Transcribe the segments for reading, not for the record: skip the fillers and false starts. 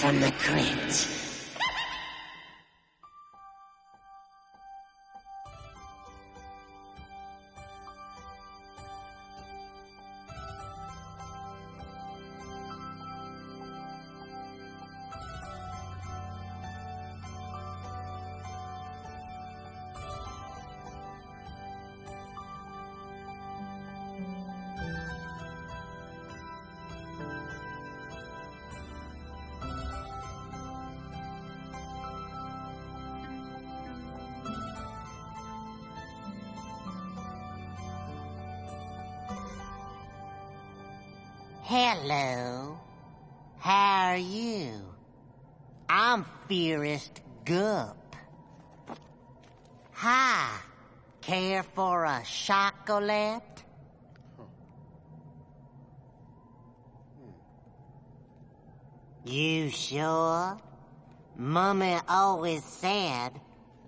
from the crypt. Hello. How are you? I'm Fearest Gup. Hi. Care for a chocolate? You sure? Mummy always said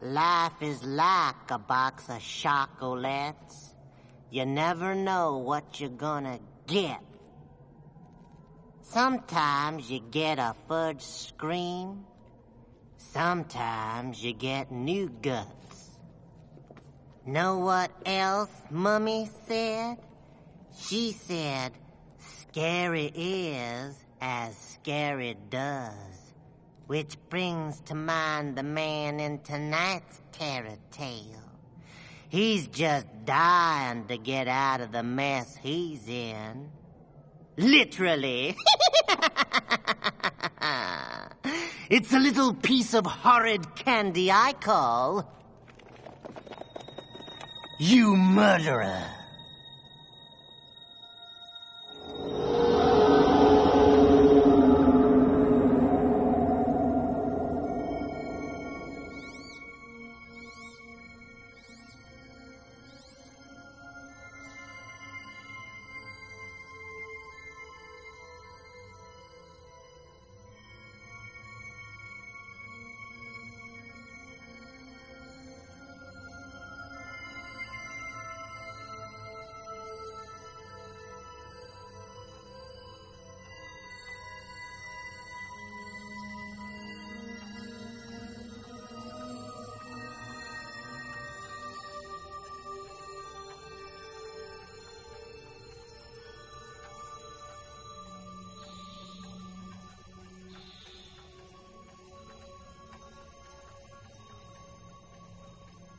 life is like a box of chocolates. You never know what you're gonna get. Sometimes you get a fudge scream. Sometimes you get new guts. Know what else Mummy said? She said, scary is as scary does. Which brings to mind the man in tonight's terror tale. He's just dying to get out of the mess he's in. Literally. It's a little piece of horrid candy I call you murderer.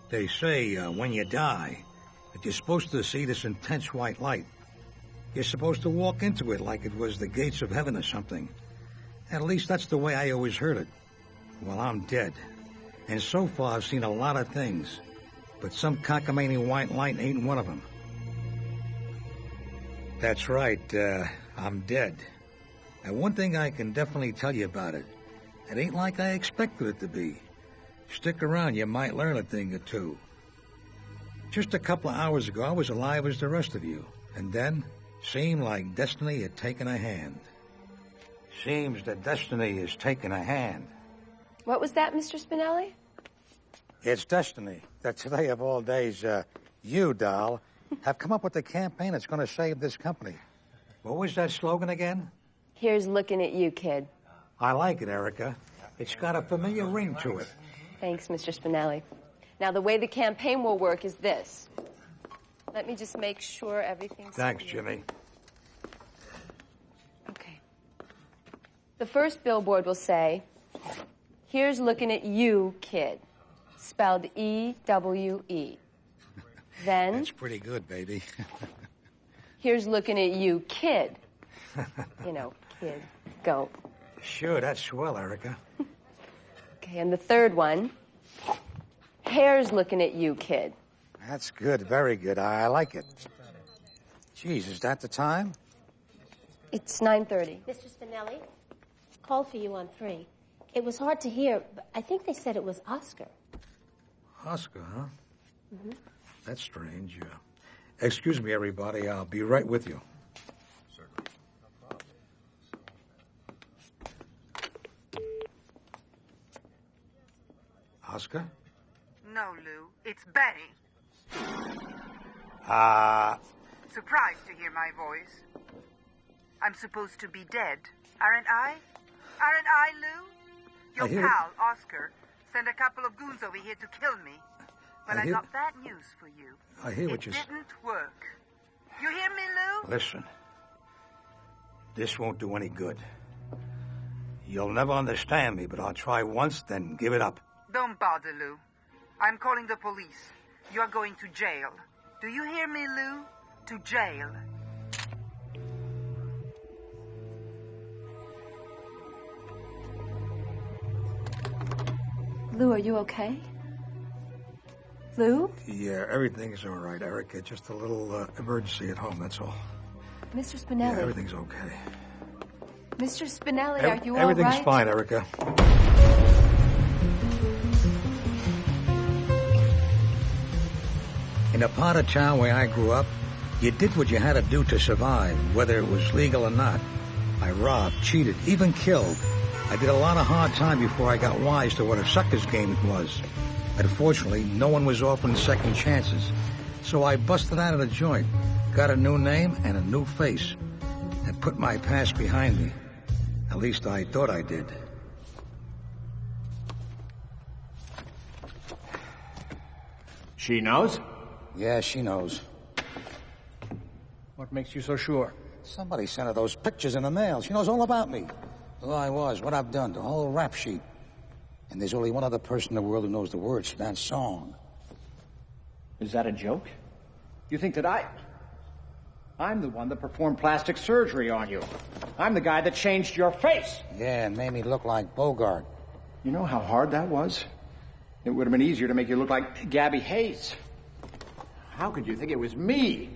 They say when you die, that you're supposed to see this intense white light. You're supposed to walk into it like it was the gates of heaven or something. At least that's the way I always heard it. Well, I'm dead. And so far I've seen a lot of things. But some cockamamie white light ain't one of them. That's right, I'm dead. And one thing I can definitely tell you about it, it ain't like I expected it to be. Stick around, you might learn a thing or two. Just a couple of hours ago, I was alive as the rest of you. And then, seemed like destiny had taken a hand. Seems that destiny is taking a hand. What was that, Mr. Spinelli? It's destiny that today of all days, you, doll, have come up with a campaign that's going to save this company. What was that slogan again? Here's looking at you, kid. I like it, Erica. It's got a familiar ring to it. Thanks, Mr. Spinelli. Now, the way the campaign will work is this. Let me just make sure everything's... Thanks, Jimmy. Okay. The first billboard will say, here's looking at you, kid. Spelled E-W-E. Then... That's pretty good, baby. Here's looking at you, kid. You know, kid. Go. Sure, that's swell, Erica. Okay, and the third one. Hair's looking at you, kid. That's good, very good. I like it. Geez, is that the time? It's 9:30. Mr. Spinelli, called for you on 3. It was hard to hear, but I think they said it was Oscar. Oscar, huh? Mm-hmm. That's strange. Excuse me, everybody. I'll be right with you. Oscar? No, Lou. It's Betty. Surprised to hear my voice. I'm supposed to be dead, aren't I? Aren't I, Lou? I Your hear pal, Oscar, sent a couple of goons over here to kill me. But I got bad news for you. I hear what you say. It didn't work. You hear me, Lou? Listen. This won't do any good. You'll never understand me, but I'll try once, then give it up. Don't bother, Lou. I'm calling the police. You're going to jail. Do you hear me, Lou? To jail. Lou, are you okay? Lou? Yeah, everything's all right, Erica. Just a little emergency at home, that's all. Mr. Spinelli. Yeah, everything's okay. Mr. Spinelli, are you all right? Everything's fine, Erica. In a part of town where I grew up, you did what you had to do to survive, whether it was legal or not. I robbed, cheated, even killed. I did a lot of hard time before I got wise to what a sucker's game it was. Unfortunately, no one was offering second chances. So I busted out of the joint, got a new name and a new face, and put my past behind me. At least I thought I did. She knows? Yeah, she knows. What makes you so sure? Somebody sent her those pictures in the mail. She knows all about me. Who I was, what I've done, the whole rap sheet. And there's only one other person in the world who knows the words to that song. Is that a joke? You think that I'm the one that performed plastic surgery on you. I'm the guy that changed your face. Yeah, and made me look like Bogart. You know how hard that was? It would have been easier to make you look like Gabby Hayes. How could you think it was me?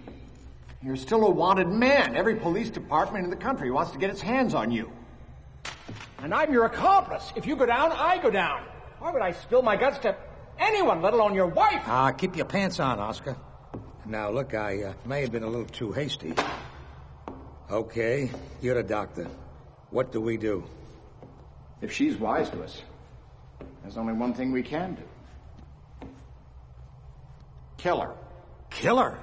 You're still a wanted man. Every police department in the country wants to get its hands on you. And I'm your accomplice. If you go down, I go down. Why would I spill my guts to anyone, let alone your wife? Keep your pants on, Oscar. Now, look, I may have been a little too hasty. Okay, you're the doctor. What do we do? If she's wise to us, there's only one thing we can do. Kill her. Kill her?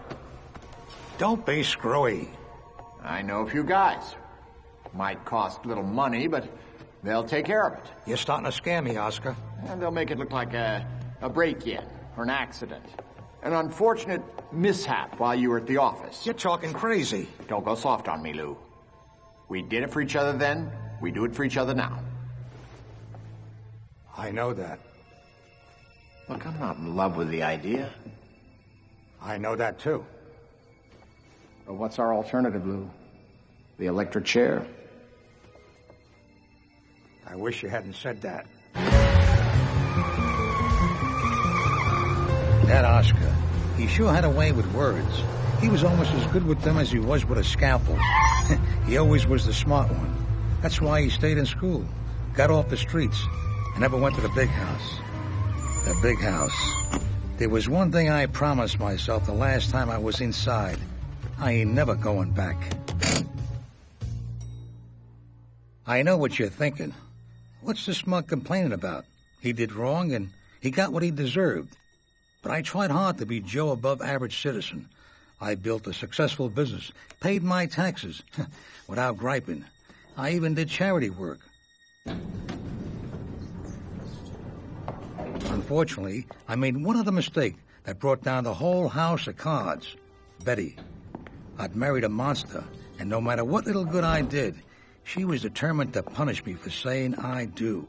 Don't be screwy. I know a few guys. Might cost little money, but they'll take care of it. You're starting to scare me, Oscar. And they'll make it look like a break-in or an accident. An unfortunate mishap while you were at the office. You're talking crazy. Don't go soft on me, Lou. We did it for each other then. We do it for each other now. I know that. Look, I'm not in love with the idea. I know that, too. But what's our alternative, Lou? The electric chair? I wish you hadn't said that. That Oscar, he sure had a way with words. He was almost as good with them as he was with a scalpel. He always was the smart one. That's why he stayed in school, got off the streets, and never went to the big house. The big house. There was one thing I promised myself the last time I was inside. I ain't never going back. I know what you're thinking. What's the smug complaining about? He did wrong and he got what he deserved. But I tried hard to be Joe above average citizen. I built a successful business, paid my taxes, without griping. I even did charity work. Unfortunately, I made one other mistake that brought down the whole house of cards. Betty. I'd married a monster, and no matter what little good I did, she was determined to punish me for saying I do.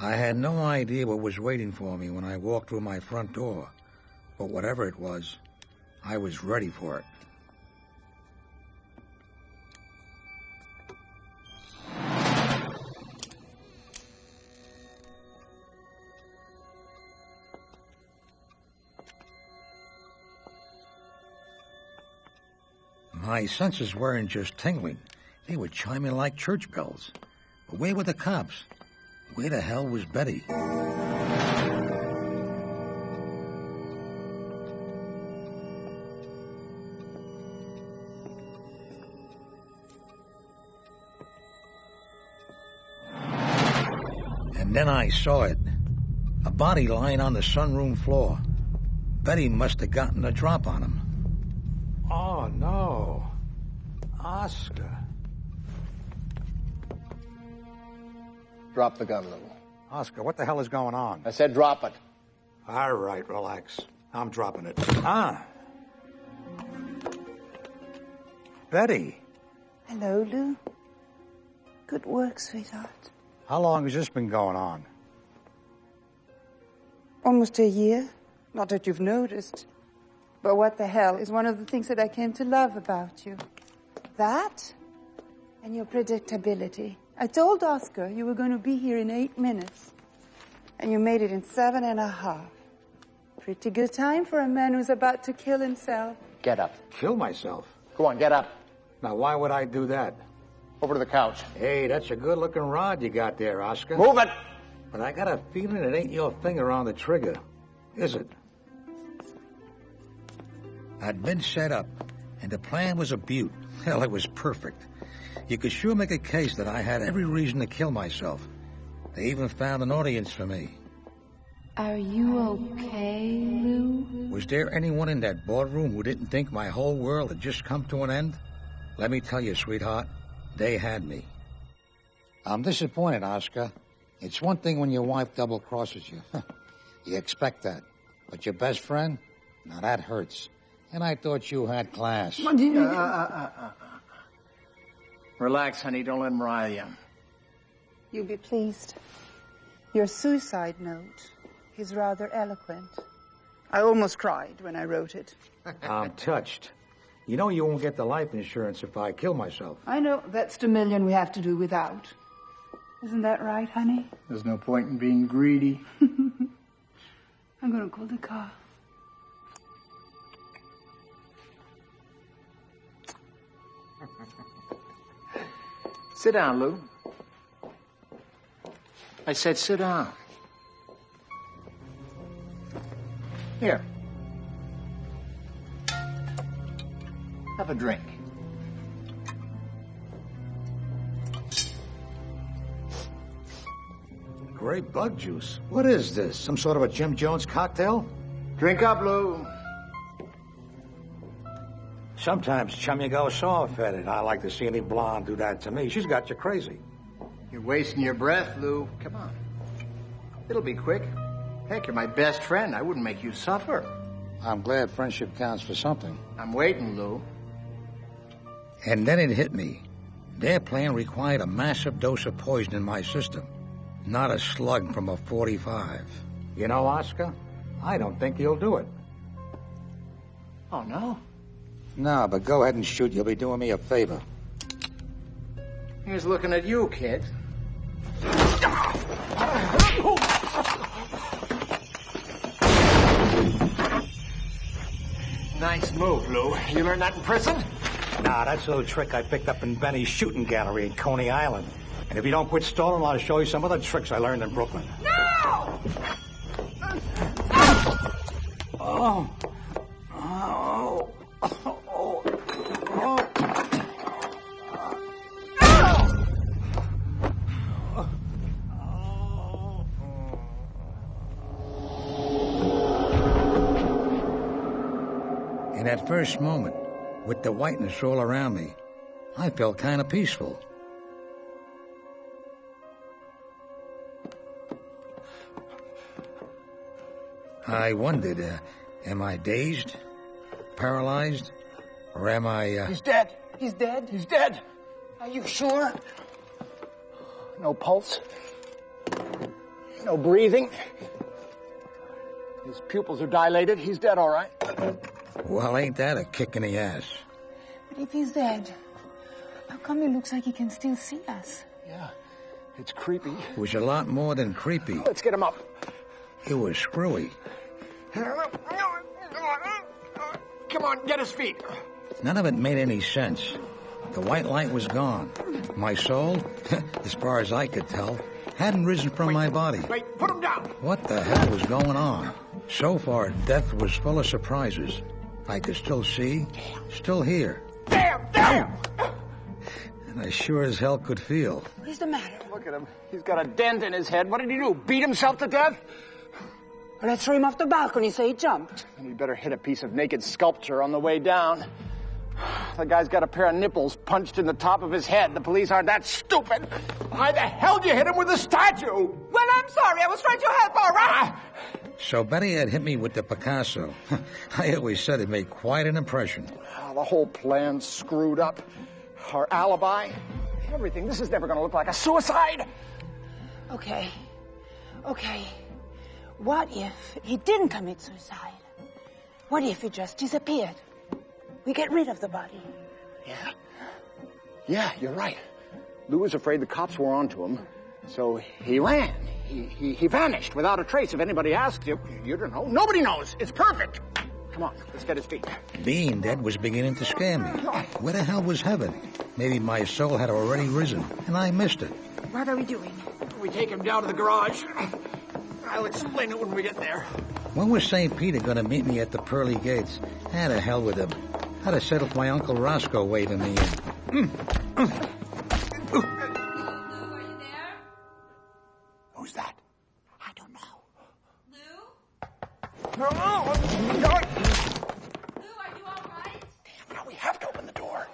I had no idea what was waiting for me when I walked through my front door, but whatever it was, I was ready for it. My senses weren't just tingling. They were chiming like church bells. But where were the cops? Where the hell was Betty? And then I saw it. A body lying on the sunroom floor. Betty must have gotten a drop on him. Oh, no. Oscar. Drop the gun, Lou. Oscar, what the hell is going on? I said drop it. All right, relax. I'm dropping it. Betty. Hello, Lou. Good work, sweetheart. How long has this been going on? Almost a year. Not that you've noticed. But what the hell is one of the things that I came to love about you? That and your predictability. I told Oscar you were going to be here in 8 minutes. And you made it in 7.5. Pretty good time for a man who's about to kill himself. Get up. Kill myself? Go on, get up. Now, why would I do that? Over to the couch. Hey, that's a good-looking rod you got there, Oscar. Move it! But I got a feeling it ain't your finger on the trigger, is it? I'd been set up, and the plan was a beaut. Hell, it was perfect. You could sure make a case that I had every reason to kill myself. They even found an audience for me. Are you okay, Lou? Was there anyone in that boardroom who didn't think my whole world had just come to an end? Let me tell you, sweetheart, they had me. I'm disappointed, Oscar. It's one thing when your wife double-crosses you. You expect that. But your best friend? Now that hurts. And I thought you had class. Relax, honey. Don't let him rile you. You'll be pleased. Your suicide note is rather eloquent. I almost cried when I wrote it. I'm touched. You know you won't get the life insurance if I kill myself. I know. That's the million we have to do without. Isn't that right, honey? There's no point in being greedy. I'm going to call the car. Sit down, Lou. I said sit down. Here. Have a drink. Great bug juice. What is this? Some sort of a Jim Jones cocktail? Drink up, Lou. Sometimes, chum, you go soft-headed. I like to see any blonde do that to me. She's got you crazy. You're wasting your breath, Lou. Come on. It'll be quick. Heck, you're my best friend. I wouldn't make you suffer. I'm glad friendship counts for something. I'm waiting, Lou. And then it hit me. Their plan required a massive dose of poison in my system, not a slug from a .45. You know, Oscar, I don't think you'll do it. Oh, no? No, but go ahead and shoot. You'll be doing me a favor. Here's looking at you, kid. Nice move, Lou. You learned that in prison? Nah, that's a little trick I picked up in Benny's shooting gallery in Coney Island. And if you don't quit stalling, I'll show you some other tricks I learned in Brooklyn. No! Oh. In that first moment, with the whiteness all around me, I felt kind of peaceful. I wondered, am I dazed, paralyzed, or am I, He's dead. He's dead. He's dead. Are you sure? No pulse. No breathing. His pupils are dilated. He's dead, all right. Well, ain't that a kick in the ass? But if he's dead, how come it looks like he can still see us? Yeah, it's creepy. It was a lot more than creepy. Let's get him up. It was screwy. Come on, get his feet. None of it made any sense. The white light was gone. My soul, as far as I could tell, hadn't risen from my body. Wait, put him down. What the hell was going on? So far, death was full of surprises. I could still see, still hear. Damn! And I sure as hell could feel. What is the matter? Look at him. He's got a dent in his head. What did he do? Beat himself to death? Let's throw him off the balcony so he jumped. And he better hit a piece of naked sculpture on the way down. The guy's got a pair of nipples punched in the top of his head. The police aren't that stupid. Why the hell did you hit him with a statue? Well, I'm sorry. I was trying to help, all right? So Betty had hit me with the Picasso. I always said it made quite an impression. The whole plan's screwed up. Our alibi, everything. This is never going to look like a suicide. Okay. What if he didn't commit suicide? What if he just disappeared? We get rid of the body. Yeah, you're right. Lou was afraid the cops were onto him, so he ran. He vanished without a trace. If anybody asks you, you don't know. Nobody knows. It's perfect. Come on, let's get his feet. Being dead was beginning to scare me. Where the hell was heaven? Maybe my soul had already risen, and I missed it. What are we doing? We take him down to the garage. I'll explain it when we get there. When was St. Peter going to meet me at the pearly gates? To hell with him. I'd have settled my Uncle Roscoe waving me in. Lou, are you there? Who's that? I don't know. Lou? Lou, are you all right? Damn, now we have to open the door.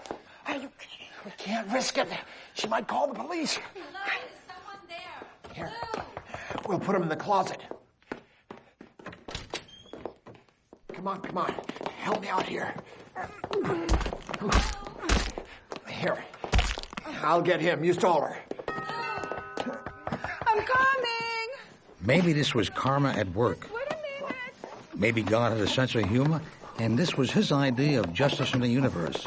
Are you kidding? We can't risk it. She might call the police. Lou, is someone there? Here. Lou! We'll put him in the closet. Come on. Help me out here. Here. I'll get him. You stall her. I'm coming! Maybe this was karma at work. Wait a minute. Maybe God had a sense of humor, and this was his idea of justice in the universe.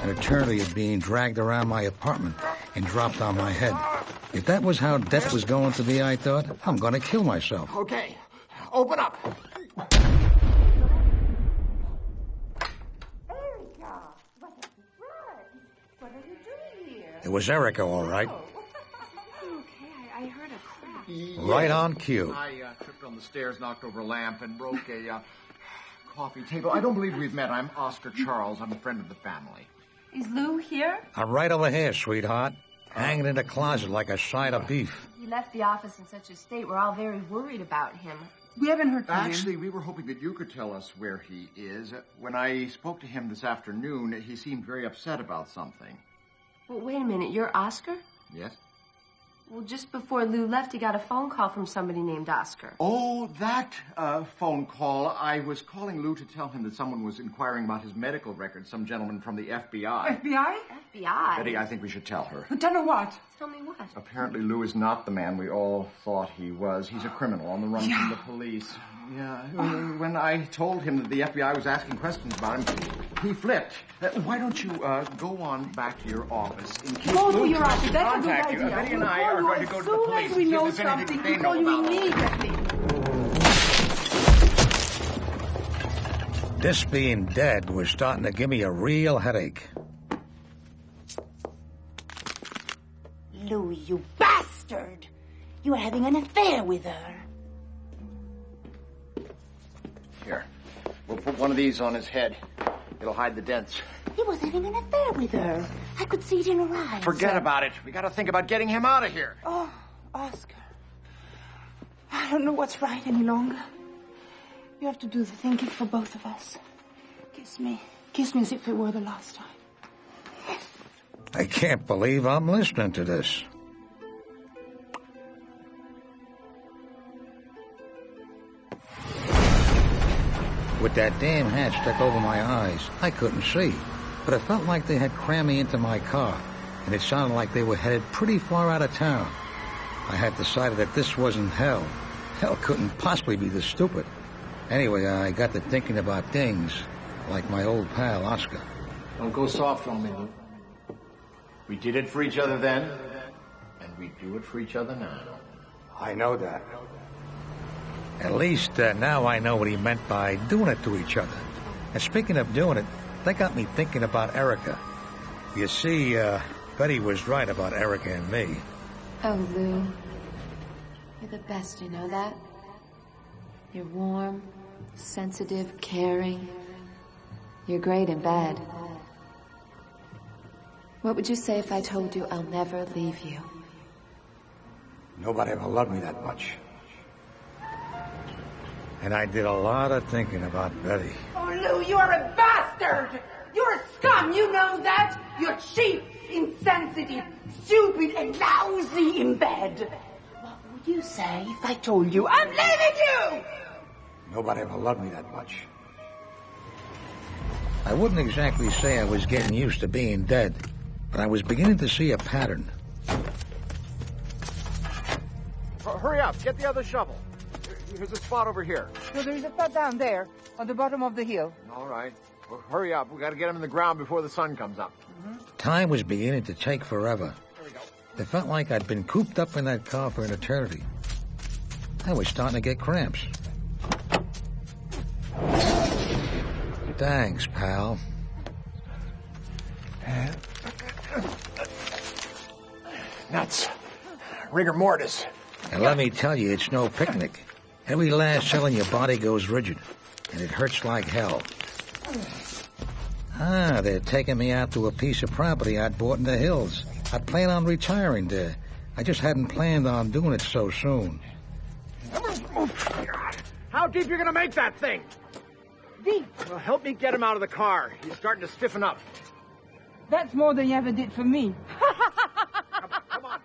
An eternity of being dragged around my apartment and dropped on my head. If that was how death was going to be, I thought, I'm going to kill myself. Okay. Open up. It was Erica, all right. I heard a crack. Right on cue. I tripped on the stairs, knocked over a lamp, and broke a coffee table. I don't believe we've met. I'm Oscar Charles. I'm a friend of the family. Is Lou here? I'm right over here, sweetheart. Hanging in the closet like a side of beef. He left the office in such a state. We're all very worried about him. We haven't heard from him. Actually, we were hoping that you could tell us where he is. When I spoke to him this afternoon, he seemed very upset about something. Well, wait a minute. You're Oscar? Yes? Well, just before Lou left, he got a phone call from somebody named Oscar. Oh, that phone call. I was calling Lou to tell him that someone was inquiring about his medical records, some gentleman from the FBI. FBI? FBI? Betty, I think we should tell her. Tell her what? Tell me what? Apparently, Lou is not the man we all thought he was. He's a criminal on the run from the police. Yeah. When I told him that the FBI was asking questions about him, he flipped. Why don't you go on back to your office? In case Go to Lou your office. That's a good contact you. idea. Betty and I are going to go to the police. As soon as we know see if there's anything something, they we call know you about him. immediately. This being dead was starting to give me a real headache. Lou, you bastard! You were having an affair with her. Here, we'll put one of these on his head. It'll hide the dents. He was having an affair with her. I could see it in her eyes. Forget about it. We got to think about getting him out of here. Oh, Oscar. I don't know what's right any longer. You have to do the thinking for both of us. Kiss me. Kiss me as if it were the last time. I can't believe I'm listening to this. With that damn hat stuck over my eyes, I couldn't see. But it felt like they had crammed me into my car, and it sounded like they were headed pretty far out of town. I had decided that this wasn't hell. Hell couldn't possibly be this stupid. Anyway, I got to thinking about things like my old pal, Oscar. Don't go soft on me, Lou. We did it for each other then, and we do it for each other now. I know that. At least now I know what he meant by doing it to each other. And speaking of doing it, that got me thinking about Erica. You see, Betty was right about Erica and me. Oh, Lou. You're the best, you know that? You're warm, sensitive, caring. You're great in bed. What would you say if I told you I'll never leave you? Nobody ever loved me that much. And I did a lot of thinking about Betty. Oh, Lou, you are a bastard! bastard! You're a scum, you know that? You're cheap, insensitive, stupid, and lousy in bed. What would you say if I told you I'm leaving you? Nobody ever loved me that much. I wouldn't exactly say I was getting used to being dead, but I was beginning to see a pattern. Hurry up, get the other shovel. Here's a spot over here. So there's a pad down there, on the bottom of the hill. All right. Well, hurry up. We got to get him in the ground before the sun comes up. Time was beginning to take forever. It felt like I'd been cooped up in that car for an eternity. I was starting to get cramps. Thanks, pal. Nuts. Rigor mortis. And let me tell you, it's no picnic. Every last cell in your body goes rigid, and it hurts like hell. Ah, they're taking me out to a piece of property I'd bought in the hills. I plan on retiring there. I just hadn't planned on doing it so soon. How deep you gonna make that thing? Deep. Well, help me get him out of the car. He's starting to stiffen up. That's more than you ever did for me. Come on.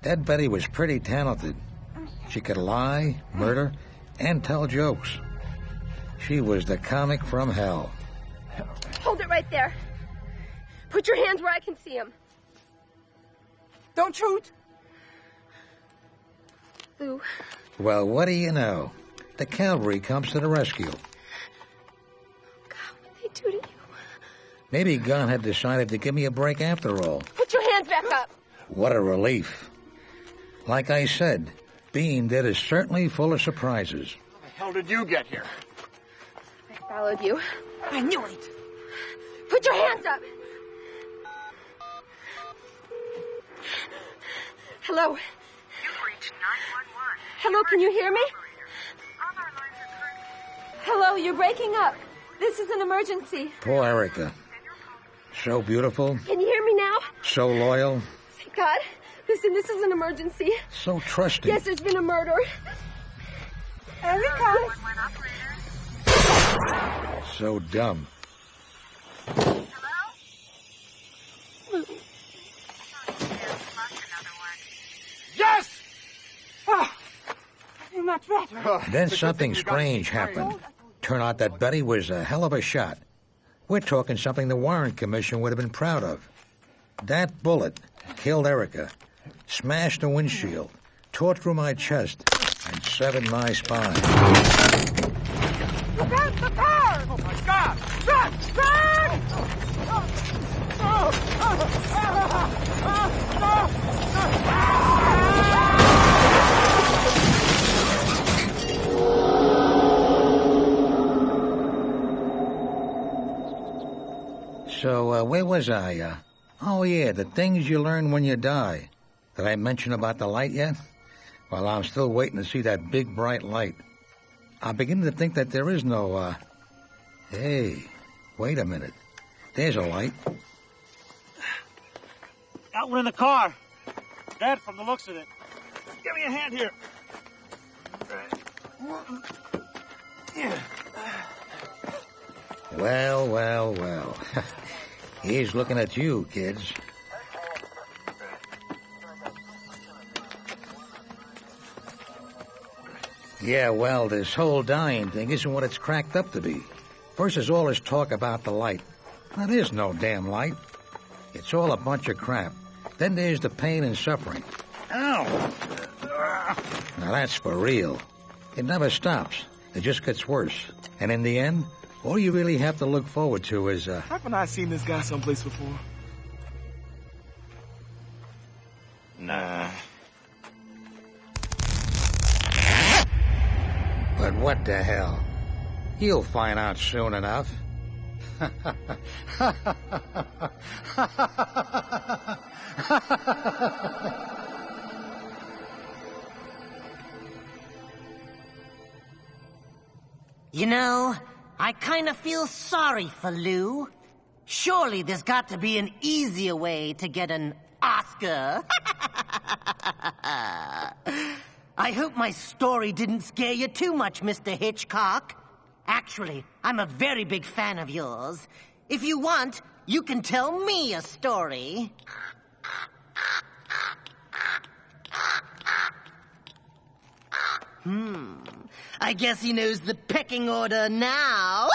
Dead Betty was pretty talented. She could lie, murder, and tell jokes. She was the comic from hell. Hold it right there. Put your hands where I can see them. Don't shoot. Lou. Well, what do you know? The cavalry comes to the rescue. God, what they do to you? Maybe God had decided to give me a break after all. Put your hands back up. What a relief. Like I said, being dead is certainly full of surprises. How the hell did you get here? I followed you. I knew it. Put your hands up. Hello. You've reached 911. Hello, can you hear me? Hello, you're breaking up. This is an emergency. Poor Erica. So beautiful, Can you hear me now? so loyal, Thank God. Listen, this is an emergency. so trusting. Yes, there's been a murder. Erica. So dumb. Yes! I feel much better. Then something strange happened. Turned out that Betty was a hell of a shot. We're talking something the Warren Commission would have been proud of. That bullet killed Erica, smashed the windshield, tore through my chest, and severed my spine. Look out, the car! Oh, my God! So, where was I? Oh, yeah, the things you learn when you die. Did I mention about the light yet? Well, I'm still waiting to see that big, bright light. I'm beginning to think that there is no, Hey, wait a minute. There's a light. Got one in the car. Dead from the looks of it. Give me a hand here. Well. He's looking at you, kids. Yeah, well, this whole dying thing isn't what it's cracked up to be. First, there's all this talk about the light. Now, there's no damn light. It's all a bunch of crap. Then there's the pain and suffering. Ow! Now, that's for real. It never stops. It just gets worse. And in the end, all you really have to look forward to is, Haven't I seen this guy someplace before? Nah. But what the hell? You'll find out soon enough. You know, I kind of feel sorry for Lou. Surely there's got to be an easier way to get an Oscar. I hope my story didn't scare you too much, Mr. Hitchcock. Actually, I'm a very big fan of yours. If you want, you can tell me a story. I guess he knows the pecking order now.